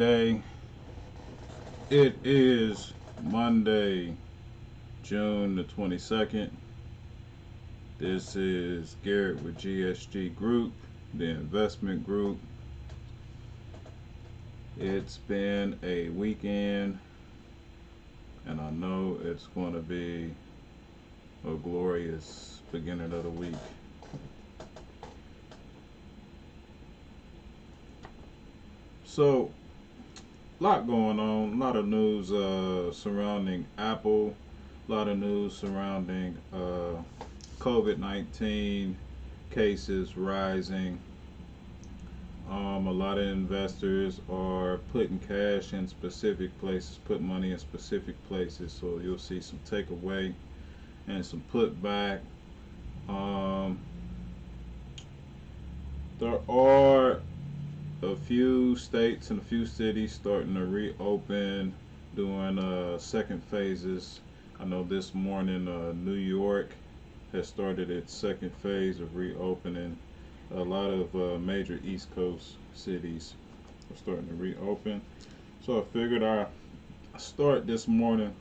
Day. It is Monday, June the 22nd. This is Garrett with GSG Group, the investment group. It's been a weekend, and I know it's going to be a glorious beginning of the week. So, a lot going on, a lot of news surrounding Apple, a lot of news surrounding COVID-19 cases rising. A lot of investors are putting cash in specific places, put money in specific places, so you'll see some takeaway and some put back. Um, there are a few states and a few cities starting to reopen, doing second phases. I know this morning New York has started its second phase of reopening. A lot of major East Coast cities are starting to reopen. So I figured I'd start this morning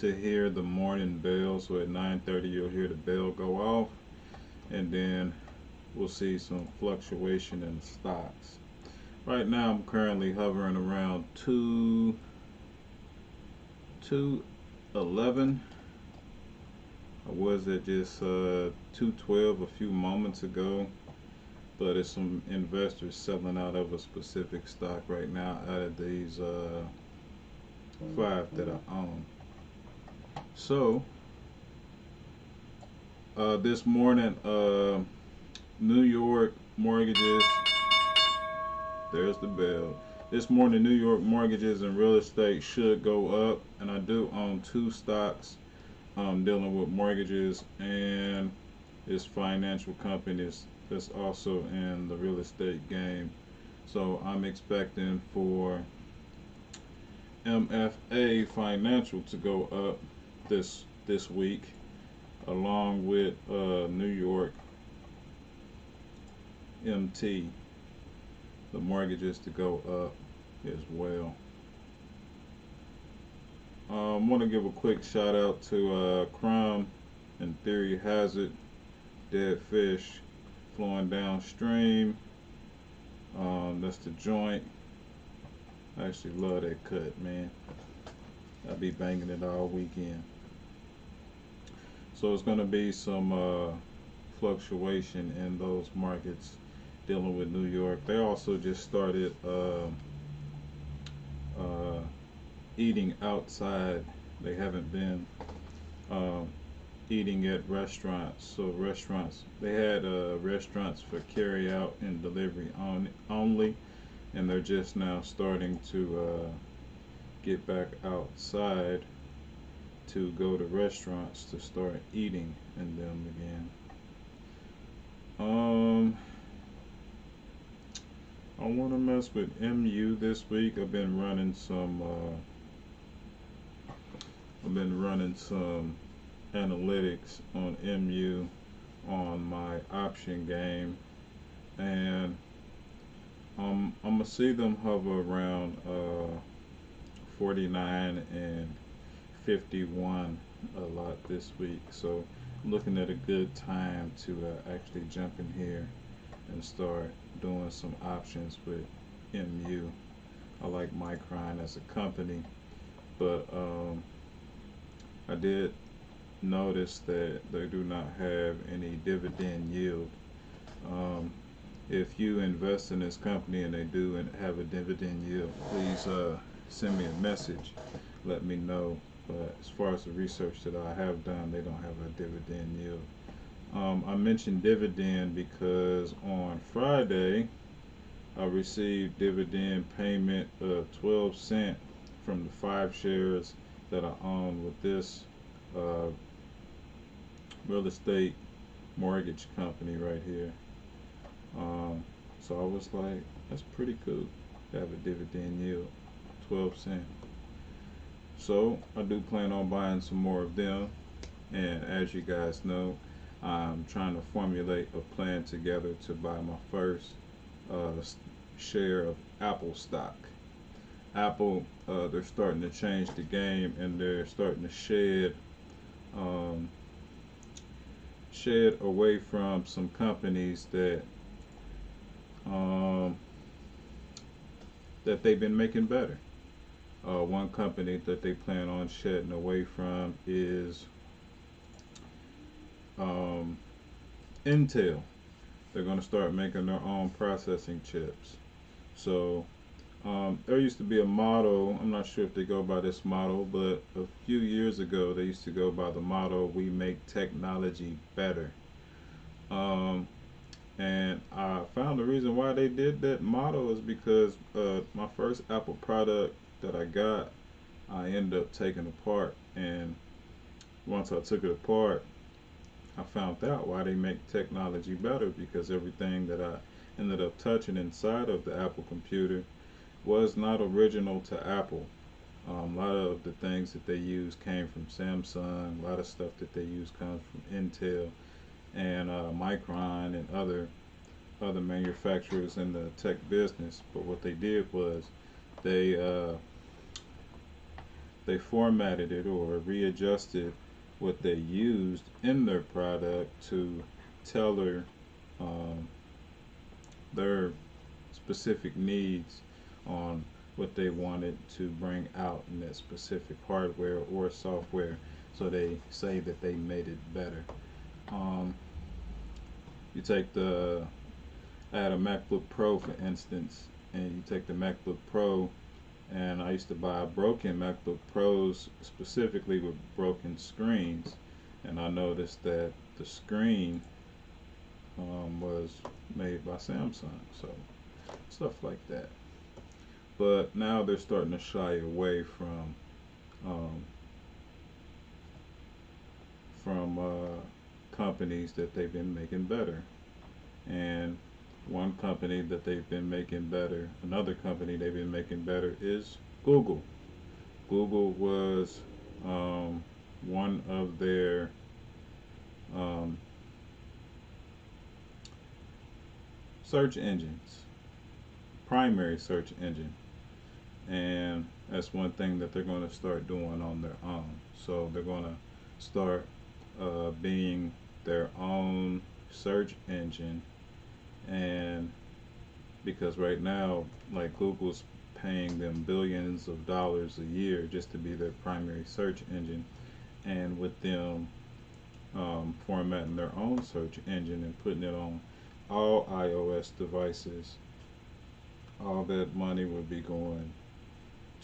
to hear the morning bell. So at 9:30 you'll hear the bell go off, and then we'll see some fluctuation in the stocks. Right now I'm currently hovering around 211. I was at just 212 a few moments ago, but it's some investors selling out of a specific stock right now out of these five that I own. So this morning, New York mortgages. There's the bell. This morning, New York mortgages and real estate should go up, and I do own two stocks dealing with mortgages and it's financial companies that's also in the real estate game. So I'm expecting for MFA Financial to go up this week, along with New York MT, the mortgages to go up as well. I want to give a quick shout out to Crime and Theory Hazard, Dead Fish flowing downstream. That's the joint. I actually love that cut, man. I'll be banging it all weekend. So it's going to be some fluctuation in those markets dealing with New York. They also just started uh, eating outside. They haven't been eating at restaurants. So restaurants, they had restaurants for carry out and delivery only, and they're just now starting to get back outside to go to restaurants to start eating in them again. Um, I want to mess with MU this week. I've been running some analytics on MU on my option game, and I'm gonna see them hover around 49 and 51 a lot this week. So I'm looking at a good time to actually jump in here and start doing some options with MU. I like Micron as a company, but I did notice that they do not have any dividend yield. Um, if you invest in this company and they do and have a dividend yield, please send me a message. Let me know. But as far as the research that I have done, they don't have a dividend yield. I mentioned dividend because on Friday I received dividend payment of 12 cents from the 5 shares that I own with this uh, real estate mortgage company right here. Um, so I was like, that's pretty cool to have a dividend yield, 12 cents. So I do plan on buying some more of them. And as you guys know, I'm trying to formulate a plan together to buy my first uh, share of Apple stock. Apple, they're starting to change the game, and they're starting to um, shed away from some companies um, that they've been making better. One company that they plan on shedding away from is um, Intel. They're going to start making their own processing chips. So there used to be a motto. I'm not sure if they go by this motto, but a few years ago they used to go by the motto, "We make technology better." Um, and I found the reason why they did that motto is because my first Apple product that I got, I ended up taking apart, and once I took it apart, I found out why they make technology better, because everything that I ended up touching inside of the Apple computer was not original to Apple. A lot of the things that they use came from Samsung. A lot of stuff that they use comes from Intel and Micron and other manufacturers in the tech business. But what they did was they uh, they formatted it or readjusted what they used in their product to tailor um, their specific needs on what they wanted to bring out in that specific hardware or software. So they say that they made it better. Um, you take the I had a MacBook Pro, for instance, and you take the MacBook Pro, and I used to buy broken MacBook Pros specifically with broken screens, and I noticed that the screen was made by Samsung, so stuff like that. But now they're starting to shy away um, from companies that they've been making better. And one company that they've been making better, another company they've been making better is Google. Google was um, one of their um, search engines, primary search engine, and that's one thing that they're going to start doing on their own. So they're going to start being their own search engine, and because right now, like, Google's paying them billions of dollars a year just to be their primary search engine, and with them formatting their own search engine and putting it on all iOS devices, all that money would be going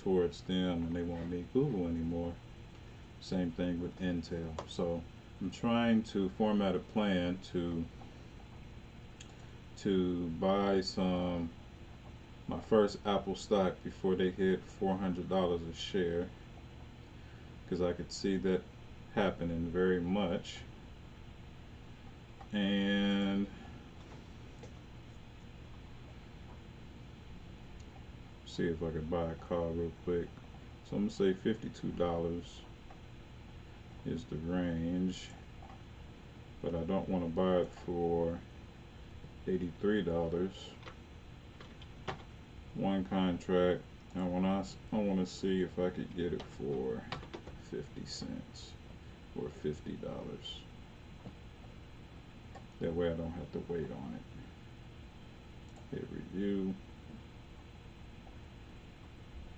towards them, and they won't need Google anymore. Same thing with Intel. So I'm trying to format a plan to buy some my first Apple stock before they hit $400 a share, because I could see that happening very much. And see if I could buy a car real quick. So I'm gonna say $52 is the range, but I don't want to buy it for $83. One contract. I want to see if I could get it for 50 cents or $50. That way I don't have to wait on it. Hit review.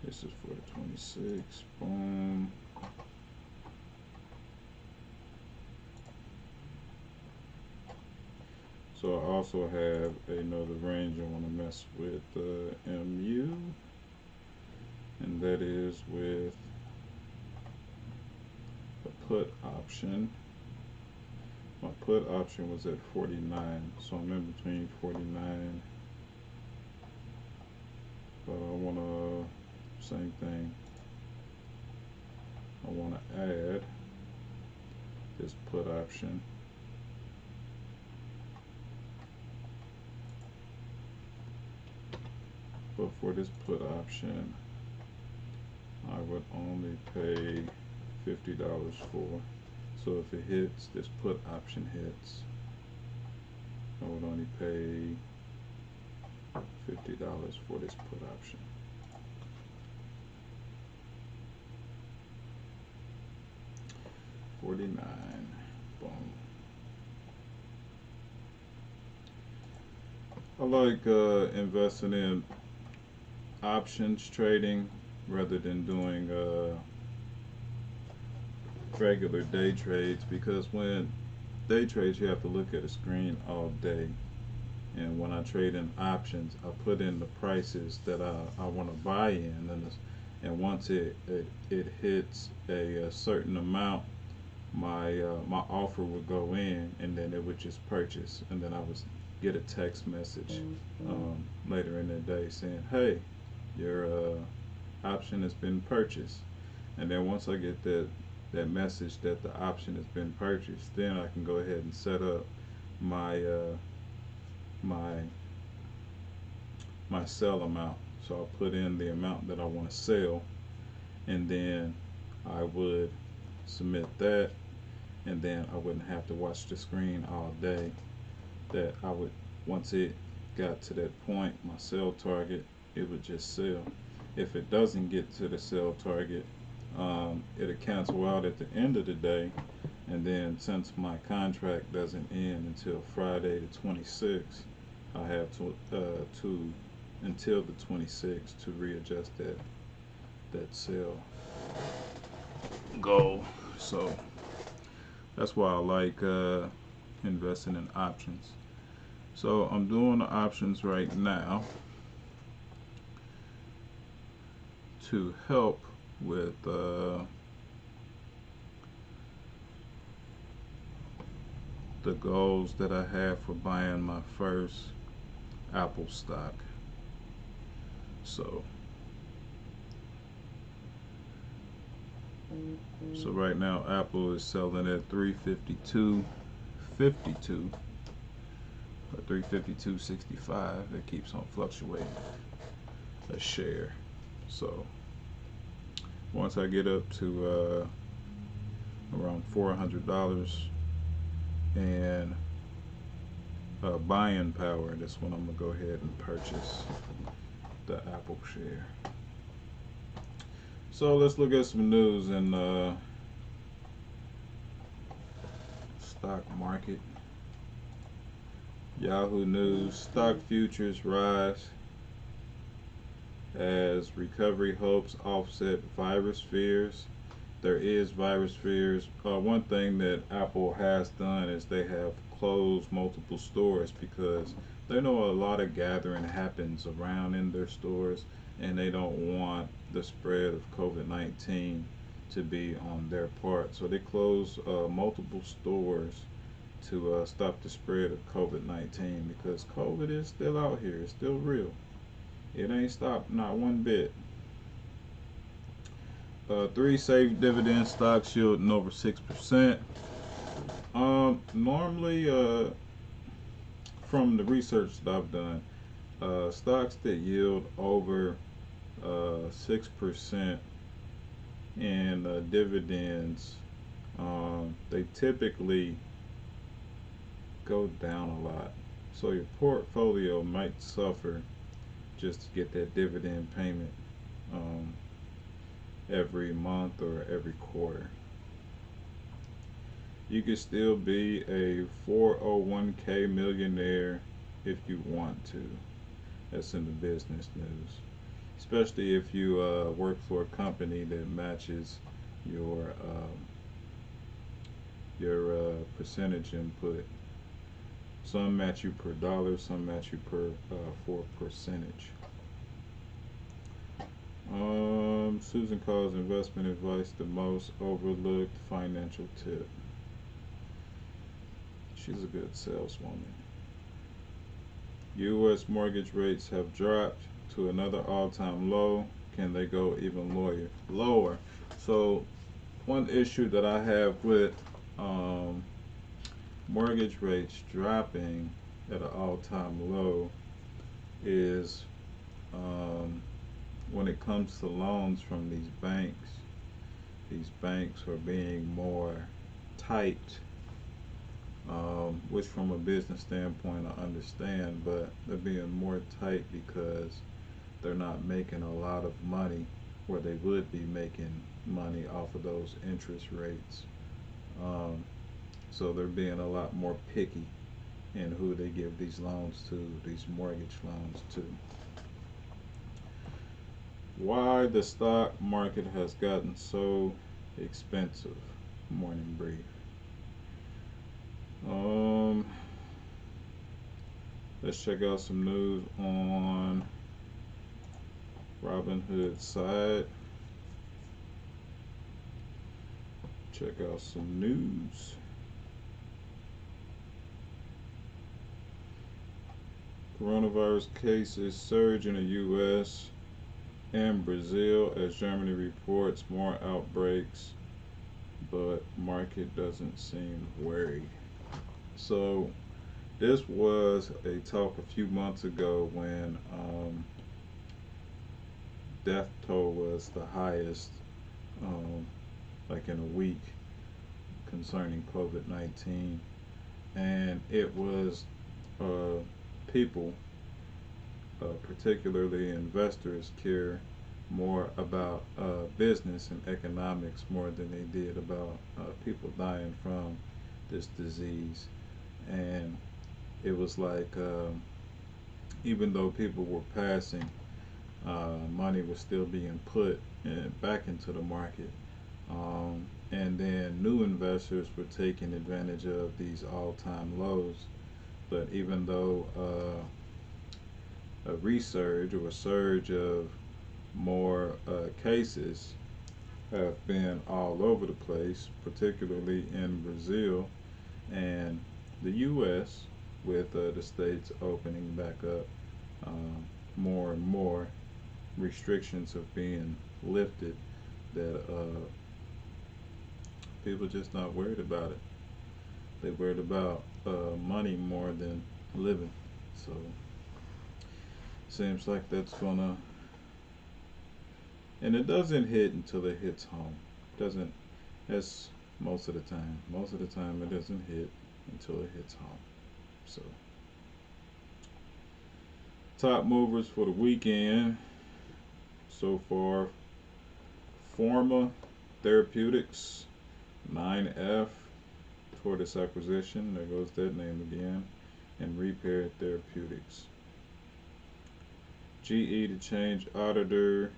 This is for the 26. Boom. So I also have another range I want to mess with, MU, and that is with a put option. My put option was at 49, so I'm in between 49, but I want to, same thing, I want to add this put option. But for this put option, I would only pay $50 for. So if it hits, this put option hits, I would only pay $50 for this put option. 49. Boom. I like investing in options trading rather than doing regular day trades, because when day trades you have to look at a screen all day, and when I trade in options I put in the prices that I want to buy in, and once it hits a certain amount, my offer would go in, and then it would just purchase, and then I would get a text message later in the day saying, hey, your option has been purchased. And then once I get that message that the option has been purchased, then I can go ahead and set up my my my sell amount. So I'll put in the amount that I want to sell, and then I would submit that, and then I wouldn't have to watch the screen all day. That I would, once it got to that point, my sell target, it would just sell. If it doesn't get to the sell target, it'll cancel out at the end of the day, and then since my contract doesn't end until Friday the 26th, I have to until the 26th to readjust that sell goal. So that's why I like investing in options. So I'm doing the options right now to help with the goals that I have for buying my first Apple stock. So right now Apple is selling at 352.52 or 352.65. It keeps on fluctuating a share. So once I get up to around $400 and buying power, that's when I'm gonna go ahead and purchase the Apple share. So let's look at some news in stock market. Yahoo News: stock futures rise as recovery hopes offset virus fears. There is virus fears. One thing that Apple has done is they have closed multiple stores because they know a lot of gathering happens around in their stores, and they don't want the spread of COVID-19 to be on their part. So they close multiple stores to stop the spread of COVID-19, because COVID is still out here. It's still real. It ain't stopped, not one bit. Three safe dividend stocks yielding over 6%. Normally, from the research that I've done, stocks that yield over 6% in dividends, they typically go down a lot. So your portfolio might suffer just to get that dividend payment every month or every quarter. You could still be a 401k millionaire if you want to. That's in the business news. Especially if you work for a company that matches your percentage input. Some match you per dollar, some match you for percentage. Susan calls investment advice the most overlooked financial tip. She's a good saleswoman. U.S. mortgage rates have dropped to another all-time low. Can they go even lower? So one issue that I have with mortgage rates dropping at an all-time low is when it comes to loans from these banks are being more tight, which from a business standpoint I understand, but they're being more tight because they're not making a lot of money where they would be making money off of those interest rates Um, so they're being a lot more picky in who they give these loans to, these mortgage loans to. Why the stock market has gotten so expensive. Morning brief. Um, let's check out some news on Robinhood side. Check out some news. Coronavirus cases surge in the U.S. and Brazil as Germany reports more outbreaks, but market doesn't seem worried. So this was a talk a few months ago when death toll was the highest, um, like in a week, concerning COVID-19, and it was uh, people, particularly investors, care more about business and economics more than they did about people dying from this disease. And it was like, even though people were passing, money was still being put back into the market. And then new investors were taking advantage of these all-time lows. But even though a resurge or a surge of more cases have been all over the place, particularly in Brazil and the U.S., with the states opening back up, more and more restrictions are being lifted, that people just not worried about it. They worried about money more than living. So seems like that's gonna, and it doesn't hit until it hits home. It doesn't. That's most of the time. Most of the time, it doesn't hit until it hits home. So top movers for the weekend so far: Forma Therapeutics, 9F for this acquisition. There goes that name again. And Repair Therapeutics. GE to change auditor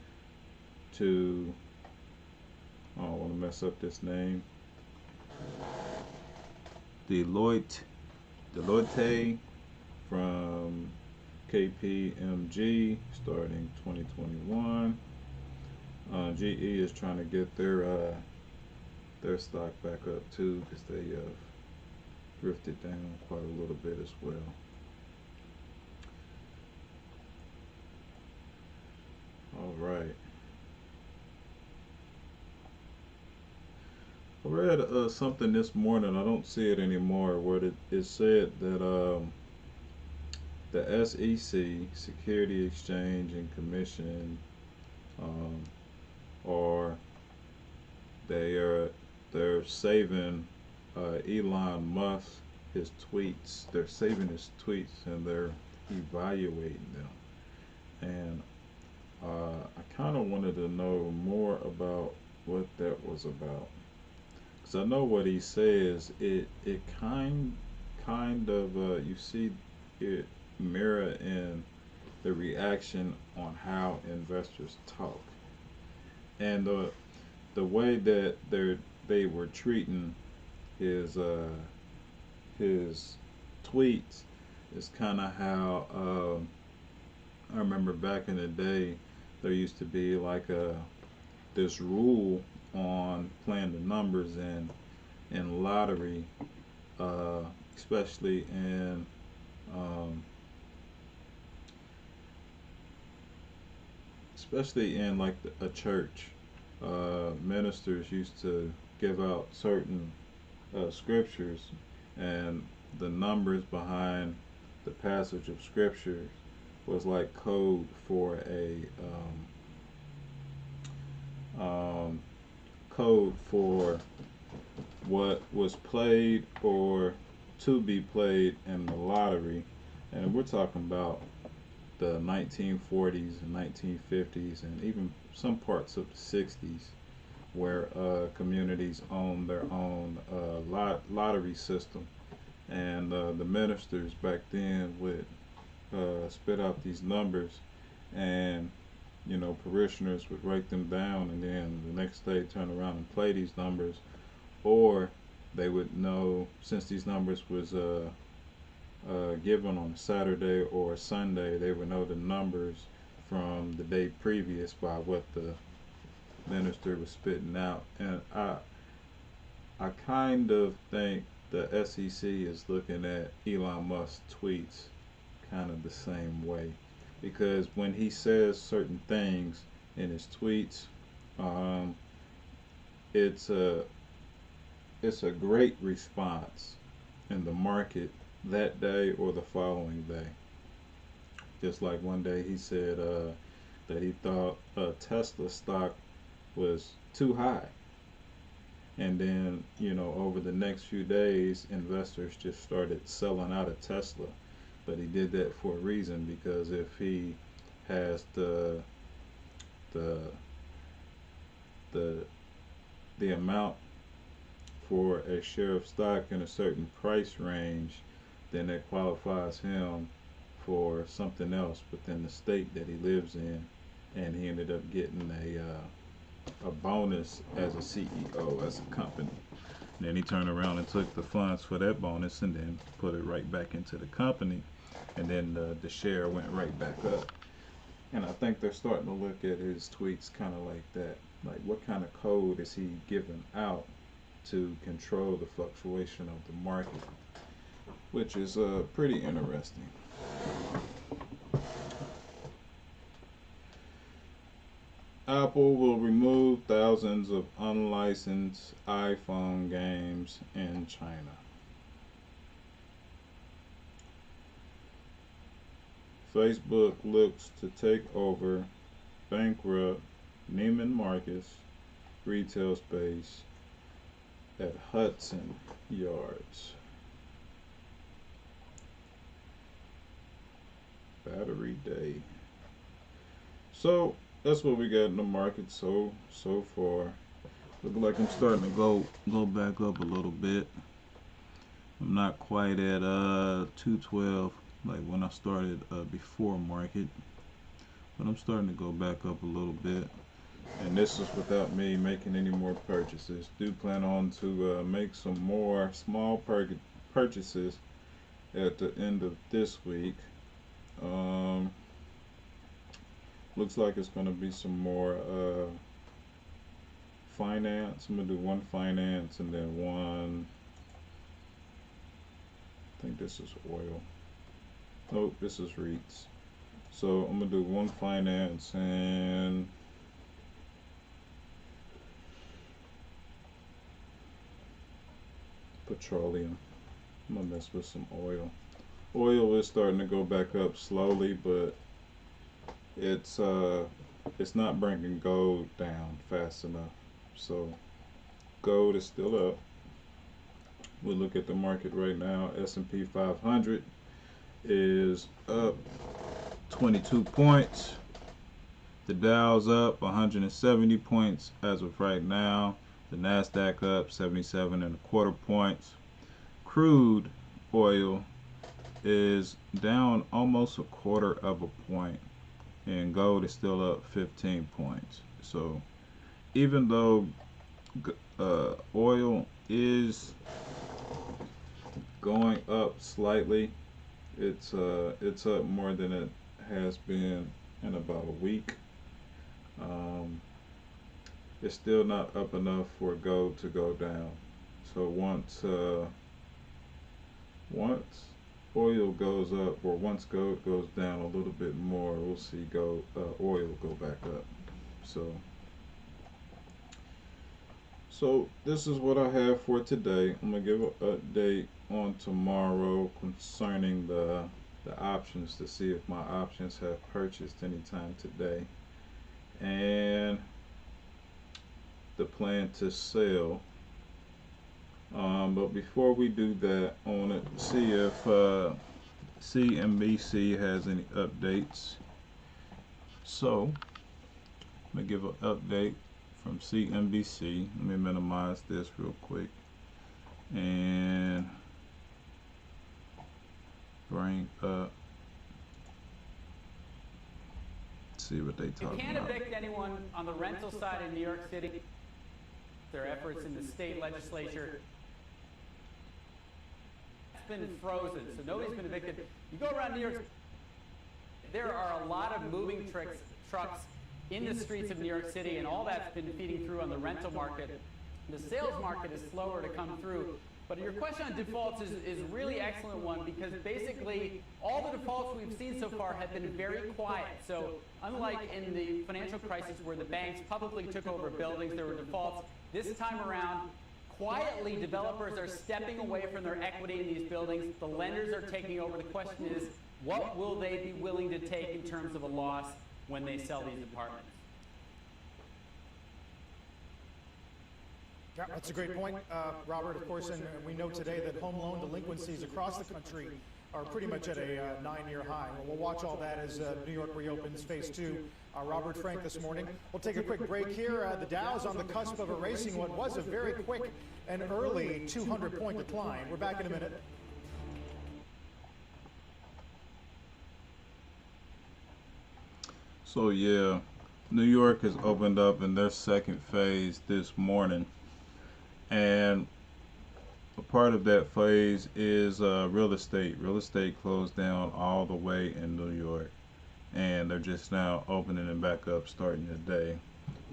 to, I don't want to mess up this name, Deloitte from KPMG starting 2021. GE is trying to get their stock back up too, because they drifted down quite a little bit as well. All right. I read something this morning. I don't see it anymore. Where it said that the SEC, Security Exchange and Commission, um, are they are they're saving Elon Musk his tweets. They're saving his tweets and they're evaluating them. And I kind of wanted to know more about what that was about. Because I know what he says. It kind of you see it mirror in the reaction on how investors talk, and the way that they were treating his his tweets is kind of how I remember back in the day there used to be like a this rule on playing the numbers in lottery, uh, especially in um, like a church. Ministers used to give out certain scriptures, and the numbers behind the passage of scripture was like code for a um, code for what was played or to be played in the lottery. And we're talking about the 1940s and 1950s and even some parts of the 60s. where communities own their own lottery system, and the ministers back then would spit out these numbers, and parishioners would write them down, and then the next day turn around and play these numbers, or they would know, since these numbers was given on a Saturday or a Sunday, they would know the numbers from the day previous by what the minister was spitting out. And I kind of think the SEC is looking at Elon Musk's tweets kind of the same way, because when he says certain things in his tweets, um, it's a great response in the market that day or the following day. Just like one day he said that he thought Tesla stock was too high, and then over the next few days, investors just started selling out of Tesla. But he did that for a reason, because if he has the the the amount for a share of stock in a certain price range, then that qualifies him for something else within the state that he lives in, and he ended up getting a bonus as a CEO as a company. And then he turned around and took the funds for that bonus and then put it right back into the company, and then the share went right back up. And I think they're starting to look at his tweets kind of like that. Like, what kind of code is he giving out to control the fluctuation of the market? Which is pretty interesting. Apple will remove thousands of unlicensed iPhone games in China. Facebook looks to take over bankrupt Neiman Marcus retail space at Hudson Yards. Battery Day. So that's what we got in the market so far. Look like I'm starting to go back up a little bit. I'm not quite at 212 like when I started before market, but I'm starting to go back up a little bit. And this is without me making any more purchases. Do plan on to make some more small purchases at the end of this week. Looks like it's going to be some more finance. I'm going to do one finance and then one, I think this is oil. Nope, this is REITs. So I'm going to do one finance and petroleum. I'm going to mess with some oil. Oil is starting to go back up slowly, but it's not bringing gold down fast enough. So gold is still up. We look at the market right now. S&P 500 is up 22 points. The Dow's up 170 points as of right now. The Nasdaq up 77.25 points. Crude oil is down almost a quarter of a point, and gold is still up 15 points. So even though oil is going up slightly, it's up more than it has been in about a week. It's still not up enough for gold to go down. So once oil goes up, or once gold goes down a little bit more, we'll see oil go back up. So this is what I have for today. I'm gonna give an update on tomorrow concerning the options, to see if my options have purchased anytime today, and the plan to sell. But before we do that, I want to see if CNBC has any updates. So I'm gonna give an update from CNBC. Let me minimize this real quick and bring up, see what they talk about. You can't evict anyone on the rental side in New York City. Their efforts in the state legislature has been frozen, so nobody's been evicted. You go around New York, there are a lot of moving trucks in the streets of New York City, and all that's been feeding through on the rental market. The sales market is slower to come through. But your question on defaults is a really excellent one, because basically all the defaults we've seen so far have been very quiet. So unlike in the financial crisis where the banks publicly took over buildings, there were defaults. This time around, quietly, developers are stepping away from their equity in these buildings. The lenders are taking over. The question is, what will they be willing to take in terms of a loss when they sell these apartments? Yeah, that's a great point, Robert. Of course, and we know today that home loan delinquencies across the country are pretty much at a 9-year high. Well, we'll watch all that as New York reopens phase 2. Robert Frank this morning. We'll take a quick break here. The Dow is on the cusp of erasing what was a very quick and early 200-point decline. We're back in a minute. So yeah, New York has opened up in their second phase this morning, and a part of that phase is real estate. Real estate closed down all the way in New York, and they're just now opening it back up starting today.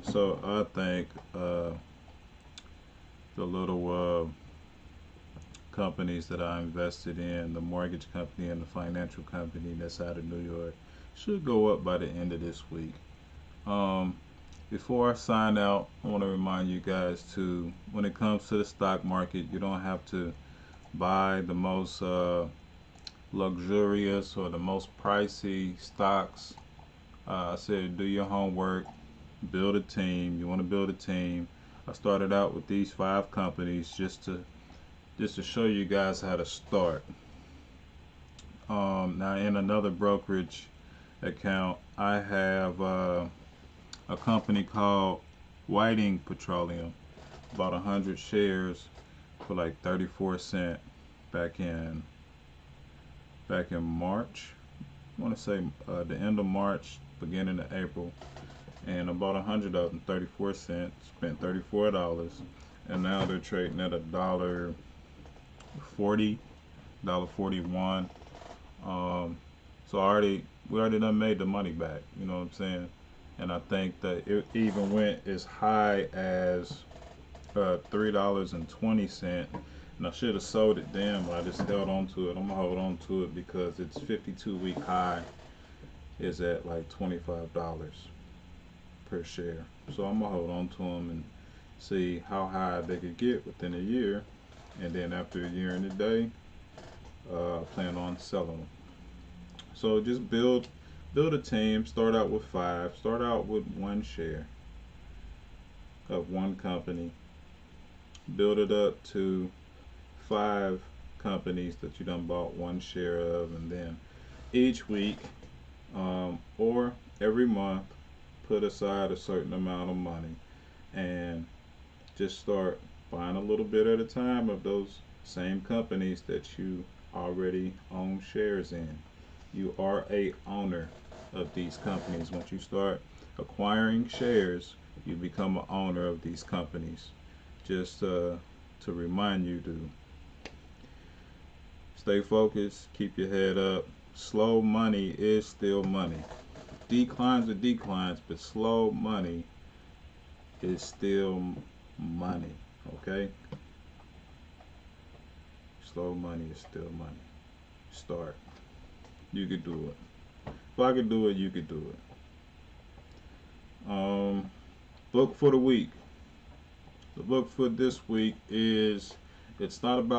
So I think the little companies that I invested in, the mortgage company and the financial company that's out of New York, should go up by the end of this week. Before I sign out, I want to remind you guys to, when it comes to the stock market, you don't have to buy the most luxurious or the most pricey stocks. I said do your homework, build a team. You want to build a team. I started out with these 5 companies just to show you guys how to start. Now in another brokerage account, I have a company called Whiting Petroleum. Bought 100 shares for like 34 cents back in March. I want to say the end of March, beginning of April, and I bought 100 of them, 34 cents, spent $34, and now they're trading at $1.40, $1.41. So we already done made the money back, you know what I'm saying? And I think that it even went as high as $3.20, and I should have sold it then, but I just held on to it. I'm gonna hold on to it because its 52-week high is at like $25 per share. So I'm gonna hold on to them and see how high they could get within a year, and then after a year and a day, I plan on selling them. So just build a team. Start out with 5. Start out with 1 share of one company. Build it up to 5 companies that you done bought 1 share of, and then each week or every month put aside a certain amount of money and just start buying a little bit at a time of those same companies that you already own shares in. You are a owner of these companies. Once you start acquiring shares, you become an owner of these companies. Just to remind you to stay focused, keep your head up. Slow money is still money. Declines are declines, but slow money is still money, okay? Slow money is still money. Start. You could do it. If I could do it, you could do it. Book for the week. The book for this week is, it's not about